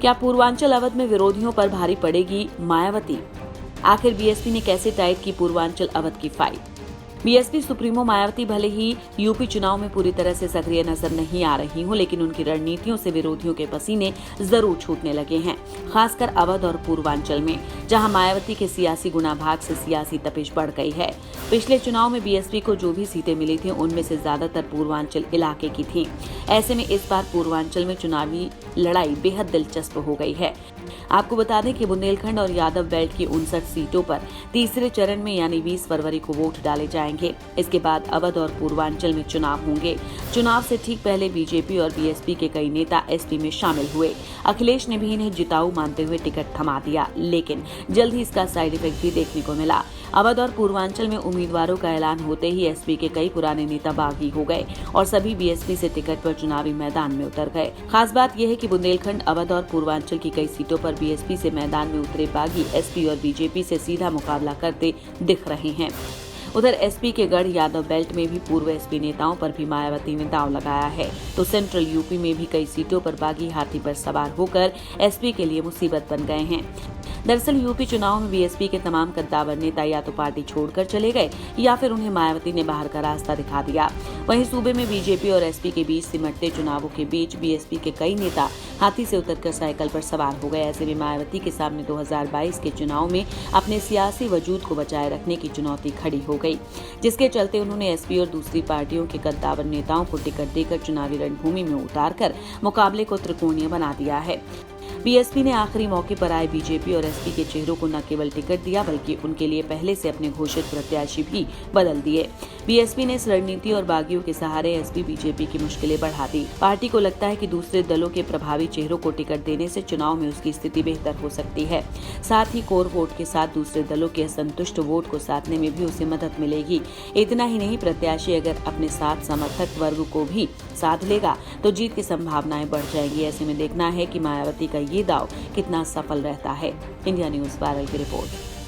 क्या पूर्वांचल अवध में विरोधियों पर भारी पड़ेगी मायावती? आखिर बीएसपी ने कैसे टाइट की पूर्वांचल अवध की फाइट? बीएसपी सुप्रीमो मायावती भले ही यूपी चुनाव में पूरी तरह से सक्रिय नजर नहीं आ रही हो, लेकिन उनकी रणनीतियों से विरोधियों के पसीने जरूर छूटने लगे हैं, खासकर अवध और पूर्वांचल में, जहां मायावती के सियासी गुणाभाग से सियासी तपिश बढ़ गई है। पिछले चुनाव में बीएसपी को जो भी सीटें मिली थी उनमें से ज्यादातर पूर्वांचल इलाके की थी। ऐसे में इस बार पूर्वांचल में चुनावी लड़ाई बेहद दिलचस्प हो गई है। आपको बता दें कि बुंदेलखंड और यादव बेल्ट की 59 सीटों पर तीसरे चरण में यानी 20 फरवरी को वोट डाले जाएंगे। इसके बाद अवध और पूर्वांचल में चुनाव होंगे। चुनाव से ठीक पहले बीजेपी और बीएसपी के कई नेता एसपी में शामिल हुए। अखिलेश ने भी इन्हें जिताऊ मानते हुए टिकट थमा दिया, लेकिन जल्द ही इसका साइड इफेक्ट भी देखने को मिला। अवध और पूर्वांचल में उम्मीदवारों का ऐलान होते ही एसपी के कई पुराने नेता बागी हो गए और सभी बीएसपी से टिकट पर चुनावी मैदान में उतर गए। खास बात यह है कि बुंदेलखंड, अवध और पूर्वांचल की कई सीटों पर बीएसपी से मैदान में उतरे बागी एसपी और बीजेपी से सीधा मुकाबला करते दिख रहे हैं। उधर एसपी के गढ़ यादव बेल्ट में भी पूर्व एसपी नेताओं पर भी मायावती ने दांव लगाया है, तो सेंट्रल यूपी में भी कई सीटों पर बागी हाथी पर सवार होकर एसपी के लिए मुसीबत बन गए हैं। दरअसल यूपी चुनाव में बीएसपी के तमाम कद्दावर नेता या तो पार्टी छोड़कर चले गए या फिर उन्हें मायावती ने बाहर का रास्ता दिखा दिया। वहीं सूबे में बीजेपी और एसपी के बीच सिमटते चुनावों के बीच बीएसपी के कई नेता हाथी से उतरकर साइकिल पर सवार हो गए। ऐसे में मायावती के सामने 2022 के चुनाव में अपने सियासी वजूद को बचाए रखने की चुनौती खड़ी हो गई, जिसके चलते उन्होंने एसपी और दूसरी पार्टियों के कद्दावर नेताओं को टिकट देकर चुनावी रणभूमि में उतारकर मुकाबले को त्रिकोणीय बना दिया है। बीएसपी ने आखिरी मौके पर आए बीजेपी और एसपी के चेहरों को न केवल टिकट दिया बल्कि उनके लिए पहले से अपने घोषित प्रत्याशी भी बदल दिए। बीएसपी ने इस रणनीति और बागियों के सहारे एसपी बीजेपी की मुश्किलें बढ़ा दी। पार्टी को लगता है कि दूसरे दलों के प्रभावी चेहरों को टिकट देने से चुनाव में उसकी स्थिति बेहतर हो सकती है। साथ ही कोर वोट के साथ दूसरे दलों के असंतुष्ट वोट को साधने में भी उसे मदद मिलेगी। इतना ही नहीं, प्रत्याशी अगर अपने साथ समर्थक वर्ग को भी साध लेगा तो जीत की संभावनाएं बढ़ जाएंगी। ऐसे में देखना है कि मायावती का ये दाव कितना सफल रहता है। इंडिया न्यूज़ वायरल की रिपोर्ट।